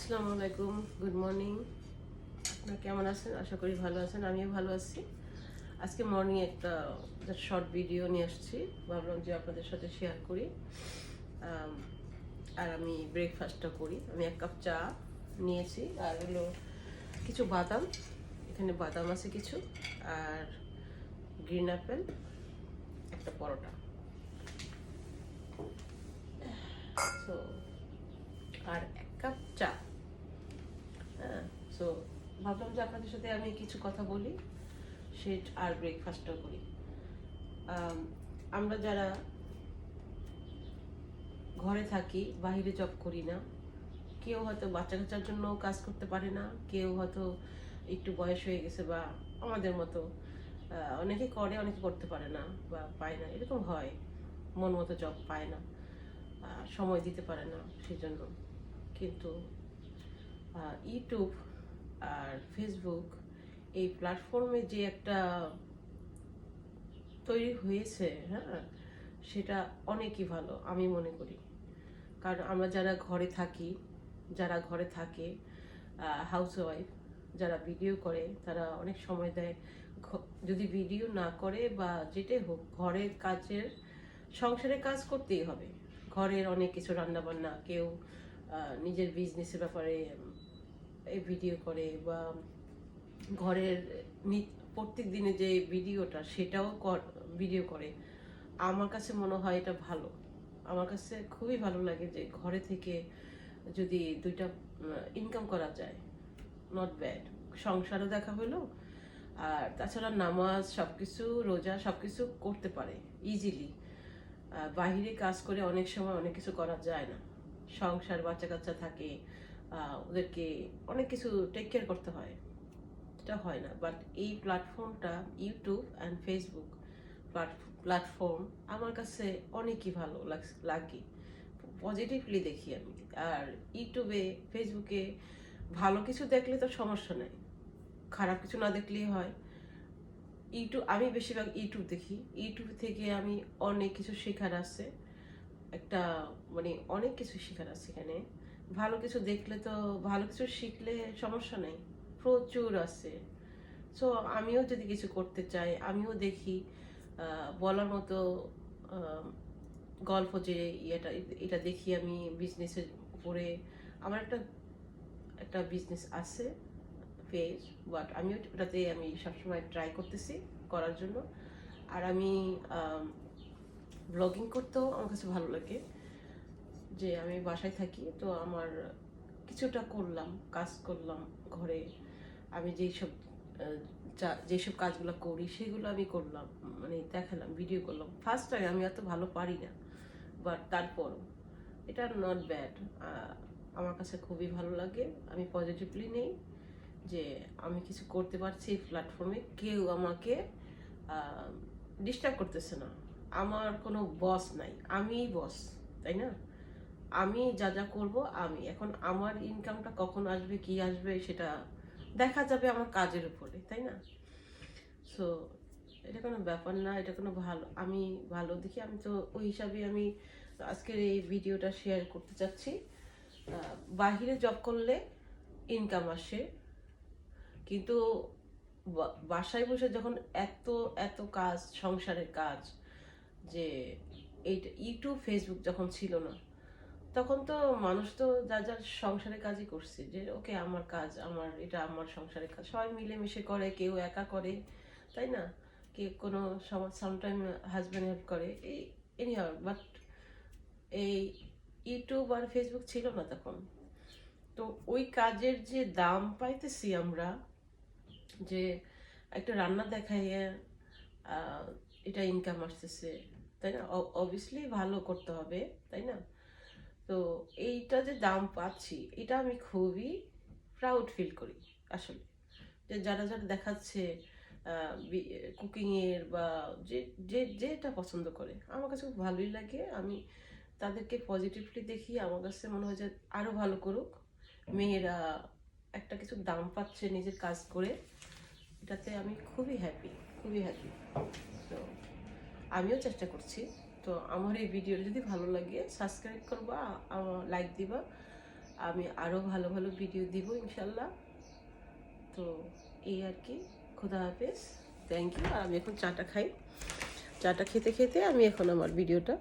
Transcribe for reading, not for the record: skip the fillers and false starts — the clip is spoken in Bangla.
আসসালামু আলাইকুম, গুড মর্নিং। আপনারা কেমন আছেন? আশা করি ভালো আছেন, আমিও ভালো আছি। আজকে মর্নিং একটা শর্ট ভিডিও নিয়ে আসছি, ভাবলাম যে আপনাদের সাথে শেয়ার করি। আম, আর আমি ব্রেকফাস্টটা করি। আমি 1 কাপ চা নিয়েছি, আর হলো কিছু বাদাম, এখানে বাদাম আছে কিছু, আর গ্রিন অ্যাপেল, একটা পরোটা। সো আর 1 কাপ চা। হ্যাঁ, সো ভাবলাম যে আপনাদের সাথে আমি কিছু কথা বলি, সে আর ব্রেকফাস্টটা করি। আম, আমরা যারা ঘরে থাকি, বাইরে জব করি না, কেউ হয়তো বাচ্চা কাচ্চার জন্য কাজ করতে পারে না, কেউ হয়তো একটু বয়স হয়ে গেছে বা আমাদের মতো অনেকে করে, অনেকে করতে পারে না বা পায় না, এরকম হয়। মন মতো জব পায় না, সময় দিতে পারে না সেই জন্য। কিন্তু ইউটিউব আর ফেসবুক, এই প্ল্যাটফর্মে যে একটা তৈরি হয়েছে, হ্যাঁ, সেটা অনেকই ভালো আমি মনে করি। কারণ আমরা যারা ঘরে থাকি, যারা ঘরে থাকে, হাউসওয়াইফ, যারা ভিডিও করে, তারা অনেক সময় দেয়। যদি ভিডিও না করে বা যেটাই হোক, ঘরের কাজের, সংসারের কাজ করতেই হবে। ঘরের অনেক কিছু রান্নাবান্না, কেউ নিজের বিজনেসের ব্যাপারে এই ভিডিও করে, বা ঘরের প্রত্যেক দিনে যে ভিডিওটা, সেটাও ভিডিও করে। আমার কাছে মনে হয় এটা ভালো। আমার কাছে খুবই ভালো লাগে যে ঘরে থেকে যদি 2টা ইনকাম করা যায়, নট ব্যাড। সংসারও দেখা হলো, আর তাছাড়া নামাজ, সবকিছু, রোজা, সবকিছু করতে পারে ইজিলি। বাহিরে কাজ করে অনেক সময় অনেক কিছু করা যায় না। সংসার, বাচ্চা কাচ্চা থাকে, ওদেরকে অনেক কিছু টেক কেয়ার করতে হয়, এটা হয় না। বাট এই প্ল্যাটফর্মটা, ইউটিউব অ্যান্ড ফেসবুক প্ল্যাটফর্ম, আমার কাছে অনেকই ভালো লাগে, পজিটিভলি দেখি আমি। আর ইউটিউবে, ফেসবুকে ভালো কিছু দেখলে তো সমস্যা নেই, খারাপ কিছু না দেখলেই হয়। ইউটিউব, আমি বেশিরভাগ ইউটিউব দেখি। ইউটিউব থেকে আমি অনেক কিছু শেখার আছে, একটা মানে অনেক কিছু শেখার আছে এখানে। ভালো কিছু দেখলে তো, ভালো কিছু শিখলে সমস্যা নেই, প্রচুর আছে। সো আমিও যদি কিছু করতে চাই, আমিও দেখি। বলার মতো আহ, গল্প যে এটা এটা দেখি আমি বিজনেসের উপরে। আমার একটা একটা বিজনেস আছে, পেজ, বাট আমি ওটাতে আমি সবসময় ট্রাই করতেছি করার জন্য। আর আমি ব্লগিং করতেও আমার কাছে ভালো লাগে। যে আমি বাসায় থাকি, তো আমার কিছুটা করলাম, কাজ করলাম ঘরে। আমি যেসব কাজগুলো করি সেগুলো আমি করলাম, মানে দেখালাম, ভিডিও করলাম। ফার্স্ট টাইম, আমি এত ভালো পারি না, বাট তারপরও এটা নট ব্যাড। আমার কাছে খুবই ভালো লাগে, আমি পজিটিভলি নেই যে আমি কিছু করতে পারছি এই প্ল্যাটফর্মে। কেউ আমাকে ডিস্টার্ব করতেছে না, আমার কোনো বস নাই, আমিই বস, তাই না? আমি যা যা করব, আমি এখন আমার ইনকামটা কখন আসবে, কি আসবে, সেটা দেখা যাবে আমার কাজের উপরে, তাই না? সো এটা কোনো ব্যাপার না, এটা কোনো ভালো, আমি ভালো দেখি। আমি তো ওই হিসাবে আমি আজকের এই ভিডিওটা শেয়ার করতে চাচ্ছি। বাহিরে জব করলে ইনকাম আসে, কিন্তু বাসায় বসে যখন এত এত কাজ, সংসারের কাজ, যে এইটা ইউটিউব, ফেসবুক যখন ছিল না, তখন তো মানুষ তো যার যার সংসারের কাজই করছে, যে ওকে আমার কাজ, আমার এটা, আমার সংসারের কাজ সবাই মিলেমিশে করে, কেউ একা করে, তাই না? কেউ কোনো সময় সামটাইম হাজব্যান্ড হেল্প করে, এই এনি হাউ। বাট এই ইউটিউব আর ফেসবুক ছিল না তখন। তো ওই কাজের যে দাম পাইতেছি আমরা, যে একটা রান্না দেখাইয়ে আহ, এটা ইনকাম আসতেছে, তাই না? অবভিয়াসলি ভালো করতে হবে, তাই না? তো এইটা যে দাম পাচ্ছি, এটা আমি খুবই প্রাউড ফিল করি আসলে। যে যারা যারা দেখাচ্ছে কুকিং এর, বা যে যে যেটা পছন্দ করে, আমার কাছে খুব ভালোই লাগে। আমি তাদেরকে পজিটিভলি দেখি, আমার কাছে মনে হয় যে আরো ভালো করুক। মেয়েরা একটা কিছু দাম পাচ্ছে নিজের কাজ করে, এটাতে আমি খুবই হ্যাপি, খুবই হ্যাপি। তো আমিও চেষ্টা করছি। তো আমার এই ভিডিও যদি ভালো লাগে, সাবস্ক্রাইব করবা, আমার লাইক দিবা। আমি আরও ভালো ভালো ভিডিও দিব ইনশাল্লাহ। তো এই আর কি, খোদা হাফেজ, থ্যাংক ইউ। আর আমি এখন চাটা খাই, চাটা খেতে খেতে আমি এখন আমার ভিডিওটা